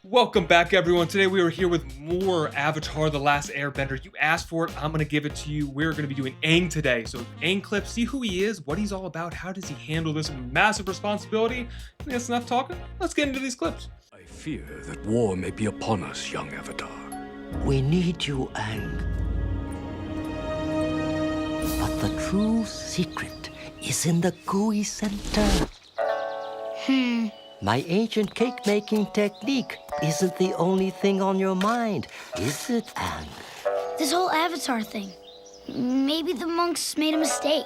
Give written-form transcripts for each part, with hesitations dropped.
Welcome back, everyone. Today we are here with more Avatar: The Last Airbender. You asked for it. I'm going to give it to you. We're going to be doing Aang today. So Aang clip, see who he is, what he's all about, how does he handle this massive responsibility. I think that's enough talking. Let's get into these clips. I fear that war may be upon us, young Avatar. We need you, Aang. But the true secret is in the gooey center. My ancient cake-making technique isn't the only thing on your mind, is it, Aang? This whole Avatar thing. Maybe the monks made a mistake.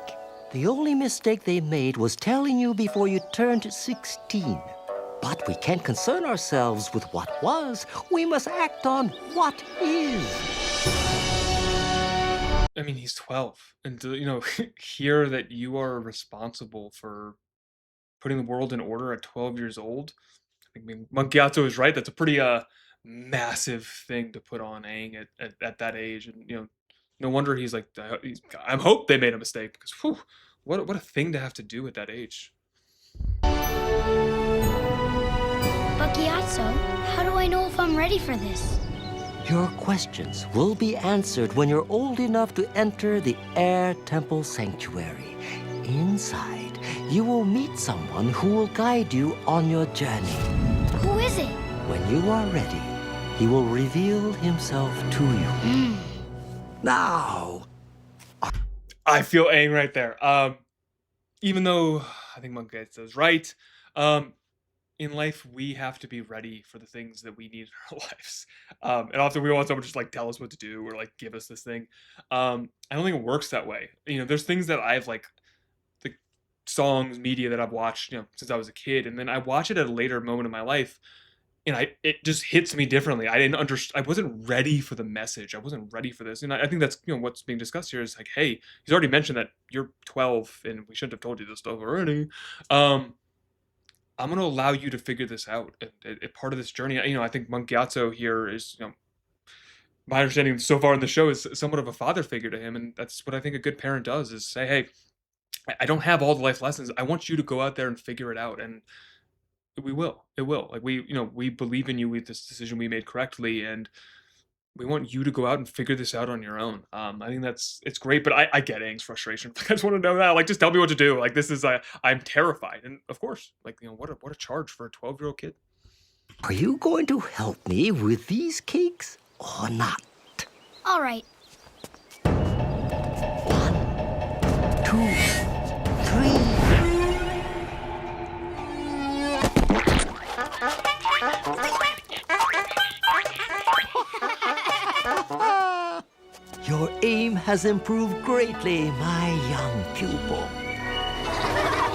The only mistake they made was telling you before you turned 16. But we can't concern ourselves with what was. We must act on what is. I mean, he's 12. And to, hear that you are responsible for putting the world in order at 12 years old. I mean, Monk Gyatso is right. That's a pretty massive thing to put on Aang at that age. And, no wonder he's like, I hope they made a mistake because, whew, what a thing to have to do at that age. But Gyatso, how do I know if I'm ready for this? Your questions will be answered when you're old enough to enter the Air Temple Sanctuary. Inside, you will meet someone who will guide you on your journey. Who is it? When you are ready, he will reveal himself to you. Now! I feel Aang right there. Even though I think Monk Gyatso is right, in life, we have to be ready for the things that we need in our lives. And often we want someone to just like tell us what to do or like give us this thing. I don't think it works that way. There's things that I've like the songs, media that I've watched, since I was a kid, and then I watch it at a later moment in my life, and it just hits me differently. I wasn't ready for the message. I wasn't ready for this, and I think that's what's being discussed here is like, hey, he's already mentioned that you're 12, and we shouldn't have told you this stuff already. I'm going to allow you to figure this out. Part of this journey, I think Monk Gyatso here is, my understanding so far in the show is somewhat of a father figure to him. And that's what I think a good parent does is say, hey, I don't have all the life lessons. I want you to go out there and figure it out. And we will. It will. Like we believe in you with this decision we made correctly. And we want you to go out and figure this out on your own. I think it's great, but I get Aang's frustration. I just want to know that. Like, just tell me what to do. Like, this is I'm terrified, and of course, like what a charge for a 12-year-old kid. Are you going to help me with these cakes or not? All right. 1, 2, 3. Your aim has improved greatly, my young pupil.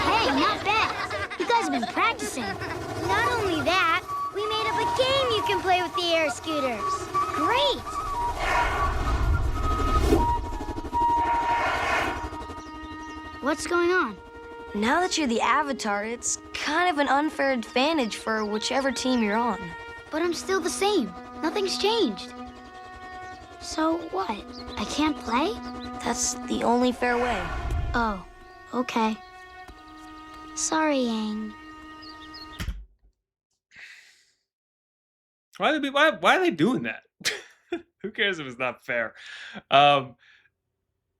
Hey, not bad. You guys have been practicing. Not only that, we made up a game you can play with the air scooters. Great. What's going on? Now that you're the Avatar, it's kind of an unfair advantage for whichever team you're on. But I'm still the same. Nothing's changed. So what? I can't play? That's the only fair way. Oh, okay. Sorry, Aang. Why are they doing that? Who cares if it's not fair?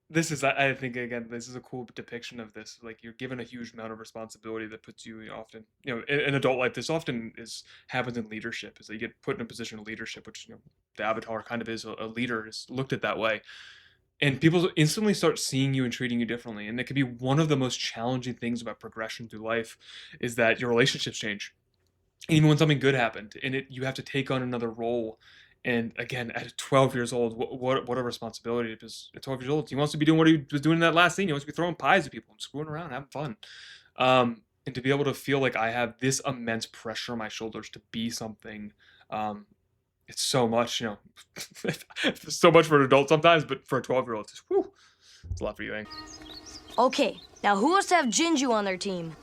This is, I think, again, this is a cool depiction of this. Like, you're given a huge amount of responsibility that puts you often, in adult life, this often happens in leadership, is that you get put in a position of leadership, which, the Avatar kind of is a leader, is looked at that way. And people instantly start seeing you and treating you differently. And it can be one of the most challenging things about progression through life is that your relationships change. And even when something good happened and you have to take on another role. And again, at 12 years old, what a responsibility, because at 12 years old, he wants to be doing what he was doing in that last scene. He wants to be throwing pies at people and screwing around, having fun. And to be able to feel like I have this immense pressure on my shoulders to be something, it's so much, so much for an adult sometimes, but for a 12-year-old, it's a lot for you, Aang. Okay, now who wants to have Jinju on their team?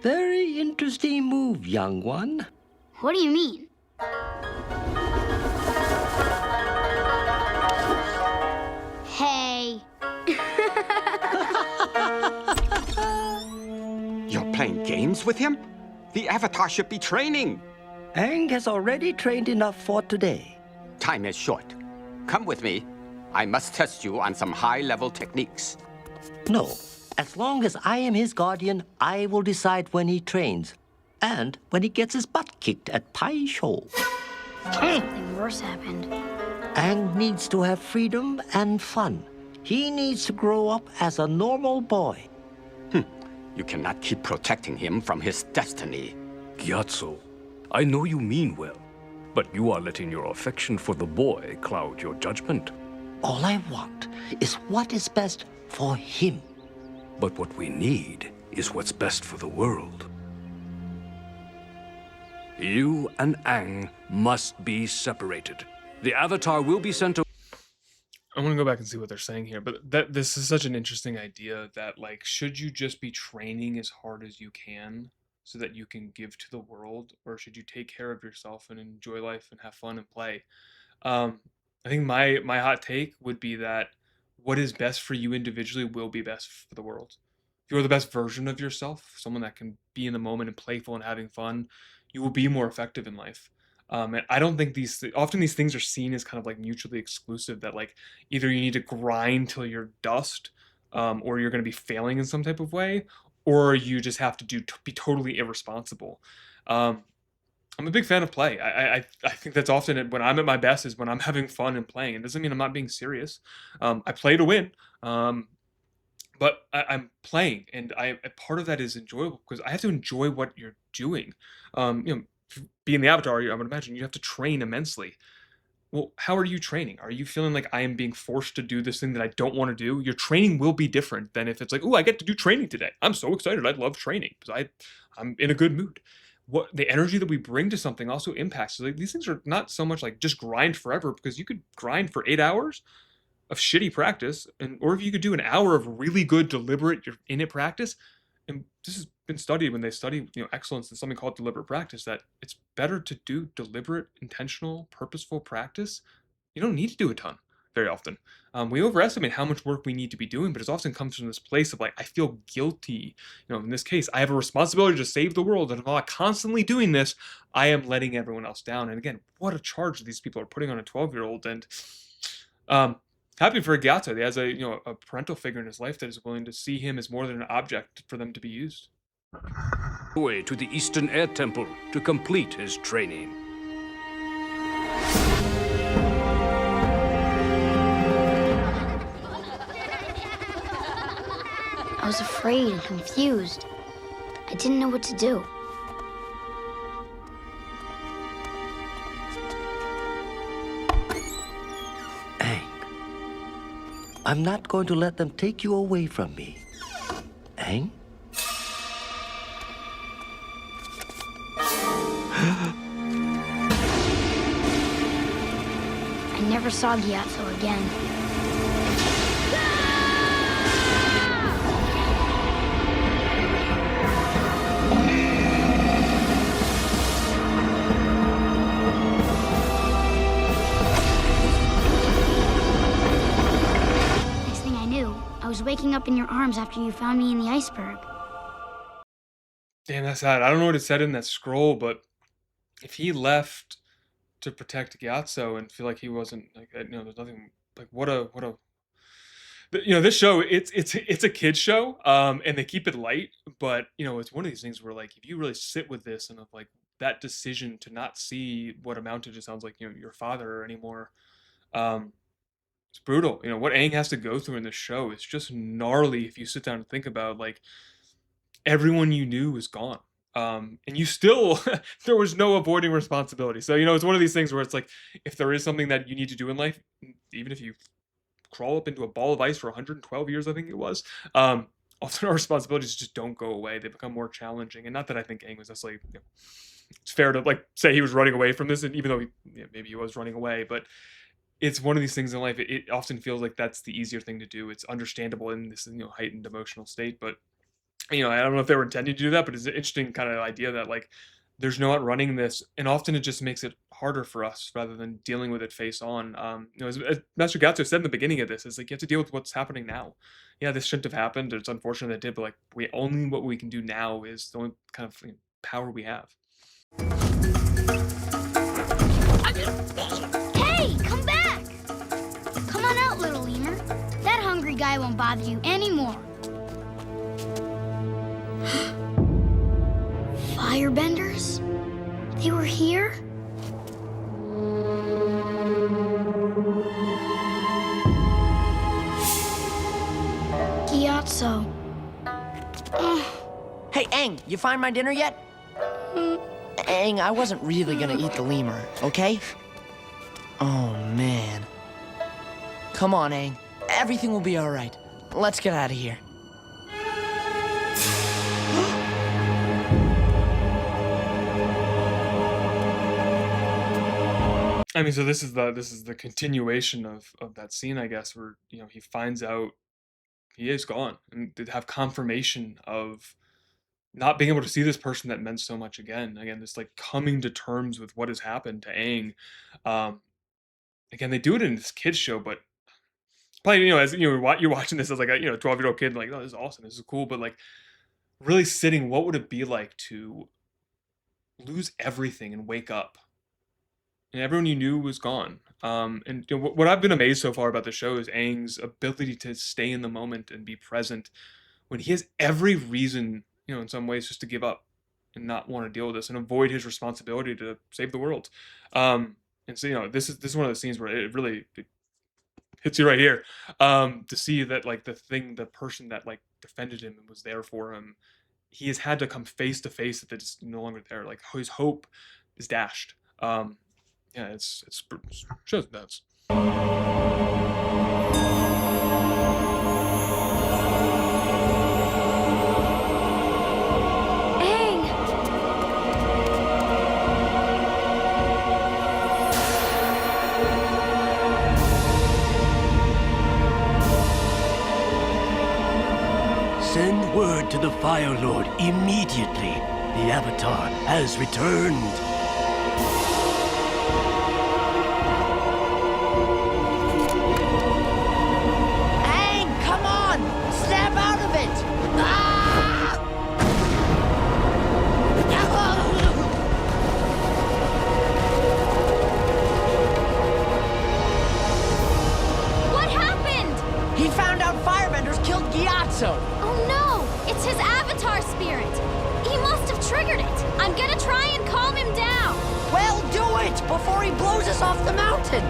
Very interesting move, young one. What do you mean? Playing games with him? The Avatar should be training. Aang has already trained enough for today. Time is short. Come with me. I must test you on some high-level techniques. No, as long as I am his guardian, I will decide when he trains and when he gets his butt kicked at Pai Shou. Something worse happened. Aang needs to have freedom and fun. He needs to grow up as a normal boy. You cannot keep protecting him from his destiny. Gyatso, I know you mean well, but you are letting your affection for the boy cloud your judgment. All I want is what is best for him. But what we need is what's best for the world. You and Aang must be separated. The Avatar will be sent to... I want to go back and see what they're saying here, but this is such an interesting idea that, like, should you just be training as hard as you can so that you can give to the world, or should you take care of yourself and enjoy life and have fun and play? I think my hot take would be that what is best for you individually will be best for the world. If you're the best version of yourself, someone that can be in the moment and playful and having fun, you will be more effective in life. And I don't think often these things are seen as kind of like mutually exclusive. That like either you need to grind till you're dust, or you're going to be failing in some type of way, or you just have to be totally irresponsible. I'm a big fan of play. I think that's often when I'm at my best is when I'm having fun and playing. It doesn't mean I'm not being serious. I play to win, but I'm playing, and part of that is enjoyable because I have to enjoy what you're doing. Being the Avatar, I would imagine you have to train immensely. Well, how are you training? Are you feeling like I am being forced to do this thing that I don't want to do? Your training will be different than if it's like, oh, I get to do training today. I'm so excited. I love training because I'm in a good mood. What the energy that we bring to something also impacts. So like, these things are not so much like just grind forever, because you could grind for 8 hours of shitty practice, or if you could do an hour of really good, deliberate, you're in it practice. And this has been studied when they study, excellence in something called deliberate practice, that it's better to do deliberate, intentional, purposeful practice. You don't need to do a ton very often. We overestimate how much work we need to be doing, but it often comes from this place of like, I feel guilty. In this case, I have a responsibility to save the world, and if I'm not constantly doing this, I am letting everyone else down. And again, what a charge these people are putting on a 12-year-old. And happy for Gyatso. He has a parental figure in his life that is willing to see him as more than an object for them to be used. Way to the Eastern Air Temple to complete his training. I was afraid and confused. I didn't know what to do. Aang, I'm not going to let them take you away from me. Aang? I never saw Gyatso again. Next thing I knew, I was waking up in your arms after you found me in the iceberg. Damn, that's sad. I don't know what it said in that scroll, but if he left to protect Gyatso and feel like he wasn't like, there's nothing like what a this show, it's a kid's show, and they keep it light, but it's one of these things where like if you really sit with this and of like that decision to not see what amounted to sounds like your father anymore, it's brutal. What Aang has to go through in this show is just gnarly if you sit down and think about like everyone you knew is gone. And you still there was no avoiding responsibility. So it's one of these things where it's like if there is something that you need to do in life, even if you crawl up into a ball of ice for 112 years, I think it was, often our responsibilities just don't go away. They become more challenging. And not that I think Aang was necessarily, it's fair to like say he was running away from this, and even though maybe he was running away, but it's one of these things in life. It often feels like that's the easier thing to do. It's understandable in this heightened emotional state, but I don't know if they were intending to do that, but it's an interesting kind of idea that like there's no outrunning this, and often it just makes it hard harder for us rather than dealing with it face on. As Master Gatsu said in the beginning of this, is like you have to deal with what's happening now. Yeah, this shouldn't have happened. It's unfortunate that it did, but like we only what we can do now is the only kind of power we have. Hey, come back! Come on out, little lemur. That hungry guy won't bother you anymore. Firebenders? They were here? Gyatso. Hey, Aang, you find my dinner yet? Aang, I wasn't really gonna eat the lemur, okay? Oh, man. Come on, Aang. Everything will be all right. Let's get out of here. I mean, so this is the continuation of that scene, I guess, where he finds out he is gone, and to have confirmation of not being able to see this person that meant so much again. Again, this like coming to terms with what has happened to Aang. Um, Again, they do it in this kids show, but probably as you're watching this as like a 12-year-old kid, like, oh, this is awesome, this is cool, but like really sitting, what would it be like to lose everything and wake up and everyone you knew was gone? And what I've been amazed so far about the show is Aang's ability to stay in the moment and be present when he has every reason, in some ways, just to give up and not want to deal with this and avoid his responsibility to save the world. And so, this is one of the scenes where it really hits you right here. To see that like the person that like defended him and was there for him, he has had to come face to face that it's no longer there. Like his hope is dashed. Yeah, it's just nuts. Aang! Send word to the Fire Lord immediately. The Avatar has returned. Aang, come on! Snap out of it! Ah! What happened? He found out Firebenders killed Gyatso. Oh no! It's his avatar spirit! He must have triggered it! I'm gonna try and calm him down! Well, do it before he blows us off the mountain.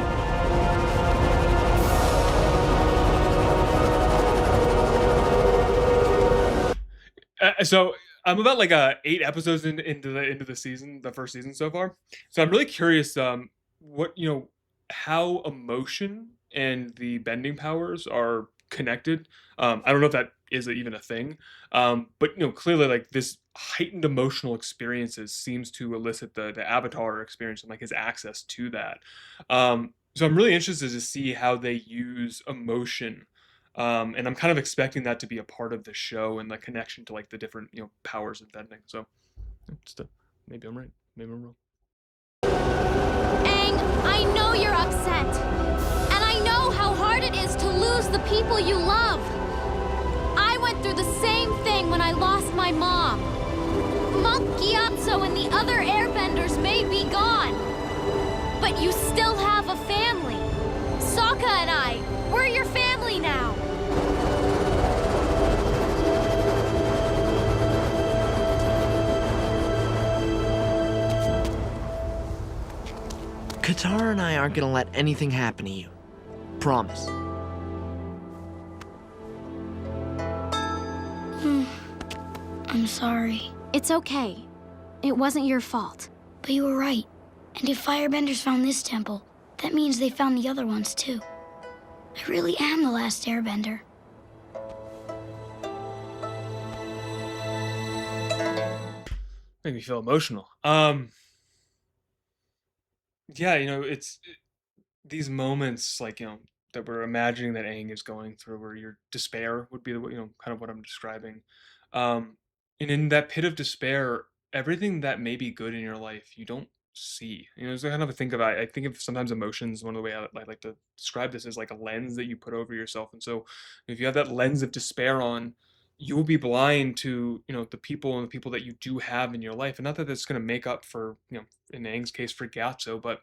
So I'm about like 8 episodes into the season, the first season so far. So I'm really curious, what how emotion and the bending powers are connected. I don't know if that is even a thing, but clearly like this heightened emotional experiences seems to elicit the avatar experience and like his access to that. So I'm really interested to see how they use emotion, and I'm kind of expecting that to be a part of the show and the connection to like the different powers of bending. So just maybe I'm right, maybe I'm wrong. Aang, I know you're upset. And I know how hard it is to lose the people you love. I went through the same thing when I lost my mom. Monk Gyatso and the other airbenders may be gone, but you still have a family. Sokka and I, we're your family now. Katara and I aren't gonna let anything happen to you. Promise. I'm sorry. It's okay. It wasn't your fault. But you were right. And if Firebenders found this temple, that means they found the other ones too. I really am the last Airbender. Make me feel emotional. Yeah, these moments like that we're imagining that Aang is going through, where your despair would be the kind of what I'm describing. And in that pit of despair, everything that may be good in your life, you don't see. So kind of a think of I think of sometimes emotions. One of the way I like to describe this is like a lens that you put over yourself. And so if you have that lens of despair on, you will be blind to the people and the people that you do have in your life. And not that that's going to make up for in Aang's case for Gatso, but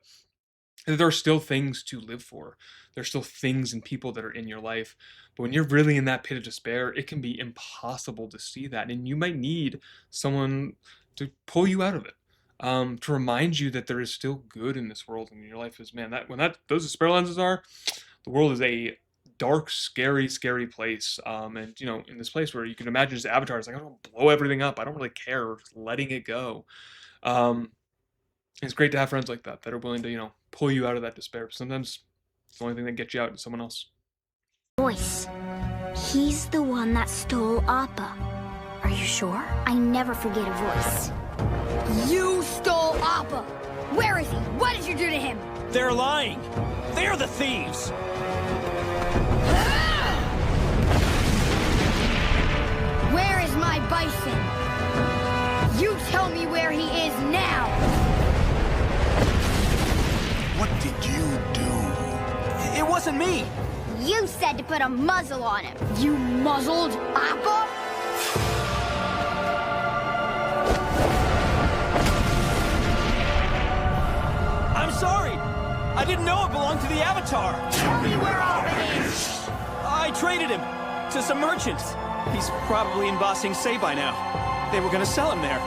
there are still things to live for. There's still things and people that are in your life. But when you're really in that pit of despair, it can be impossible to see that. And you might need someone to pull you out of it. To remind you that there is still good in this world and your life is, man, that when that those despair lenses are, the world is a dark, scary, scary place. And in this place where you can imagine just Avatar is like, I don't blow everything up. I don't really care. Just letting it go. Um, it's great to have friends like that that are willing to, pull you out of that despair. Sometimes it's the only thing that gets you out is someone else. Voice. He's the one that stole Appa. Are you sure? I never forget a voice. You stole Appa! Where is he? What did you do to him? They're lying! They're the thieves! Where is my bison? You tell me where he is now! What did you do? It wasn't me! You said to put a muzzle on him. You muzzled Appa? I'm sorry! I didn't know it belonged to the Avatar! Tell me where Appa is! I traded him to some merchants. He's probably in Ba Sing Se by now. They were gonna sell him there.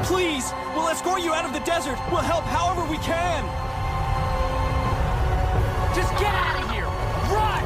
Please, we'll escort you out of the desert. We'll help however we can. Just get out of here! Run!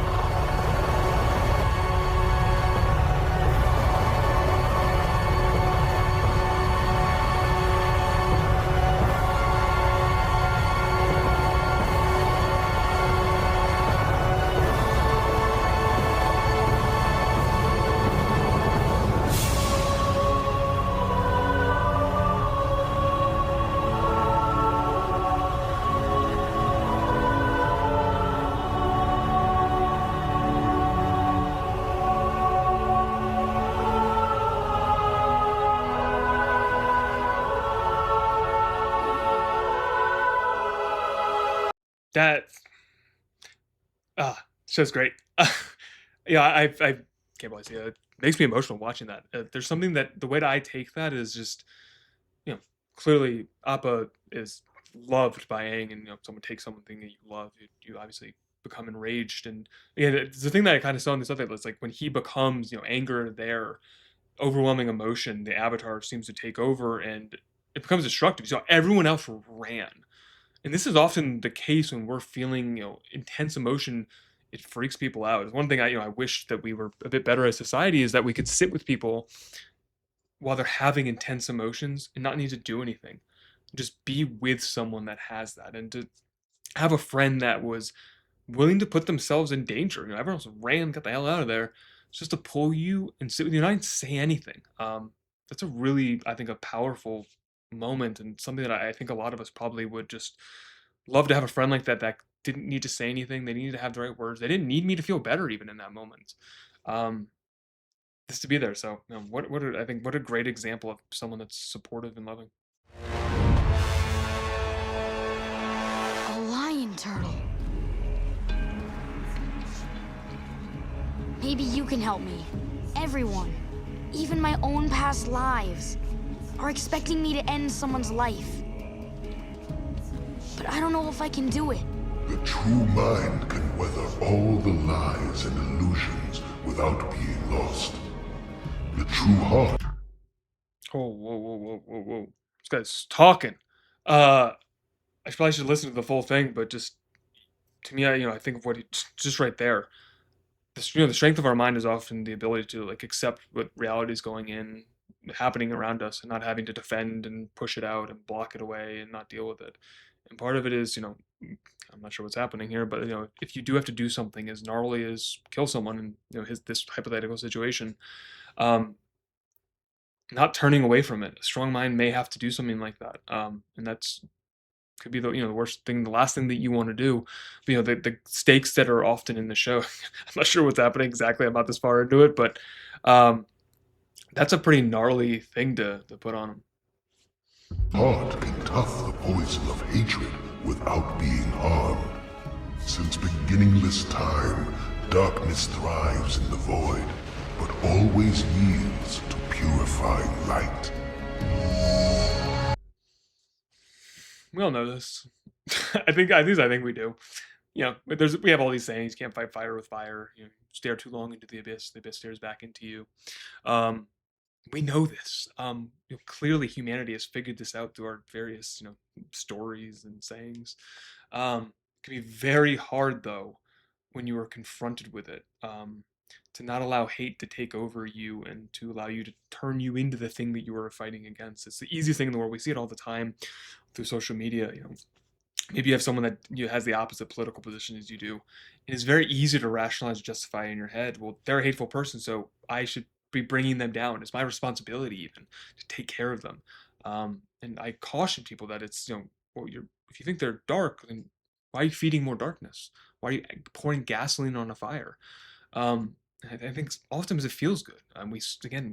That show's great. Yeah, I can't believe it. It makes me emotional watching that. There's something that the way that I take that is just, clearly Appa is loved by Aang, and someone takes something that you love, you obviously become enraged. And it's the thing that I kind of saw in this other, it's like when he becomes, anger there, overwhelming emotion, the Avatar seems to take over, and it becomes destructive. So everyone else ran. And this is often the case when we're feeling, intense emotion. It freaks people out. It's one thing I wish that we were a bit better as society is that we could sit with people while they're having intense emotions and not need to do anything. Just be with someone that has that, and to have a friend that was willing to put themselves in danger. Everyone else ran, got the hell out of there. It's just to pull you and sit with you, and not even say anything. That's a really, I think, a powerful moment, and something that I think a lot of us probably would just love to have a friend like that that didn't need to say anything. They needed to have the right words. They didn't need me to feel better even in that moment. Just to be there. So, I think what a great example of someone that's supportive and loving. A lion turtle. Maybe you can help me. Everyone, even my own past lives, are expecting me to end someone's life. But I don't know if I can do it. The true mind can weather all the lies and illusions without being lost. The true heart. Oh, whoa. This guy's talking. I probably should listen to the full thing, but just to me, I think of what he just right there. The strength of our mind is often the ability to accept what reality is going in, happening around us, and not having to defend and push it out and block it away and not deal with it. And part of it is, I'm not sure what's happening here, but if you do have to do something as gnarly as kill someone in this hypothetical situation, not turning away from it. A strong mind may have to do something like that, and that's could be the worst thing, the last thing that you want to do. But, the stakes that are often in the show. I'm not sure what's happening exactly. I'm not this far into it, but that's a pretty gnarly thing to put on them. Heart can tough the poison of hatred without being harmed. Since beginningless time, darkness thrives in the void, but always yields to purifying light. We all know this. I think, at least I think we do. You know, we have all these sayings: you can't fight fire with fire. You know, stare too long into the abyss stares back into you. Um, we know this. You know, clearly humanity has figured this out through our various, you know, stories and sayings. It can be very hard though when you are confronted with it. To not allow hate to take over you and to allow you to turn you into the thing that you are fighting against. It's the easiest thing in the world. We see it all the time through social media. You know, maybe you have someone that has the opposite political position as you do. It is very easy to rationalize, justify in your head, well, they're a hateful person, so I should be bringing them down. It's my responsibility even to take care of them. And I caution people that it's, you know, well, if you think they're dark, then why are you feeding more darkness? Why are you pouring gasoline on a fire? I think oftentimes it feels good. We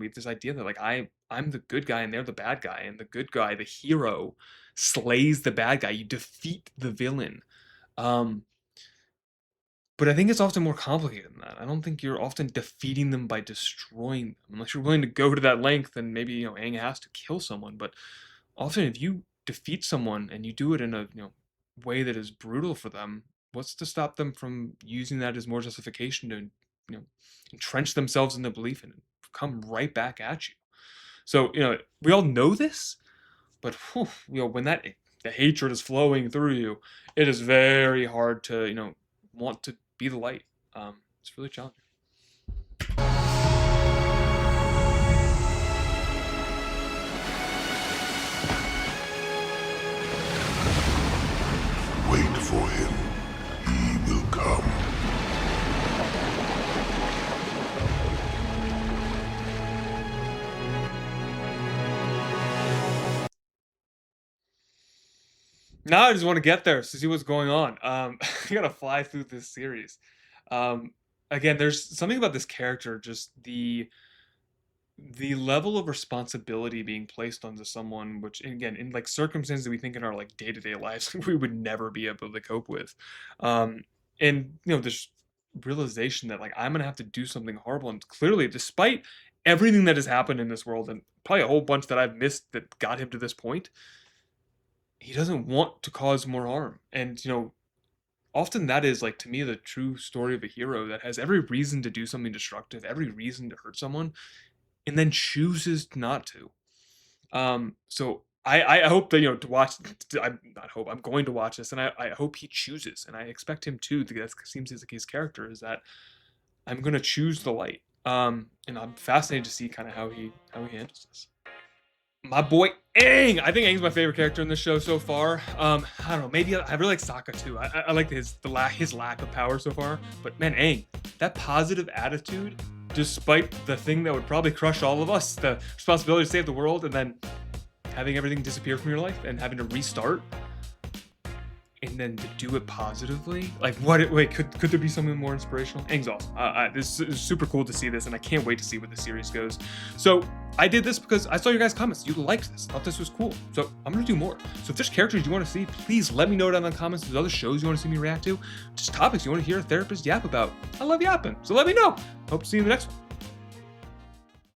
have this idea that like I'm the good guy and they're the bad guy, and the good guy, the hero, slays the bad guy. You defeat the villain. But I think it's often more complicated than that. I don't think you're often defeating them by destroying them, unless you're willing to go to that length. And maybe, you know, Aang has to kill someone. But often, if you defeat someone and you do it in a, you know, way that is brutal for them, what's to stop them from using that as more justification to, you know, entrench themselves in the belief and come right back at you? So, you know, we all know this, but whew, you know, when the hatred is flowing through you, it is very hard to, you know, want to be the light. It's really challenging. Wait for him. He will come. Now I just want to get there to see what's going on. I gotta fly through this series. Um, Again, there's something about this character, just the level of responsibility being placed onto someone, which again, in like circumstances that we think in our like day-to-day lives, we would never be able to cope with. Um, and you know, this realization that like I'm gonna have to do something horrible, and clearly, despite everything that has happened in this world, and probably a whole bunch that I've missed that got him to this point, he doesn't want to cause more harm. And you know, often that is like to me the true story of a hero that has every reason to do something destructive, every reason to hurt someone, and then chooses not to. So I hope that, you know, to watch, I'm not hope, I'm going to watch this, and I hope he chooses, and I expect him to. That seems like his character is that I'm gonna choose the light. And I'm fascinated to see kind of how he handles this. My boy Aang. I think Aang's my favorite character in the show so far. I don't know. Maybe I really like Sokka too. I like his lack of power so far. But man, Aang, that positive attitude, despite the thing that would probably crush all of us, the responsibility to save the world, and then having everything disappear from your life and having to restart, and then to do it positively. Like what? Wait, could there be something more inspirational? Aang's awesome. This is super cool to see this, and I can't wait to see where the series goes. So I did this because I saw your guys' comments. You liked this, thought this was cool. So I'm gonna do more. So if there's characters you want to see, please let me know down in the comments. If there's other shows you want to see me react to, just topics you want to hear a therapist yap about. I love yapping, so let me know. Hope to see you in the next one.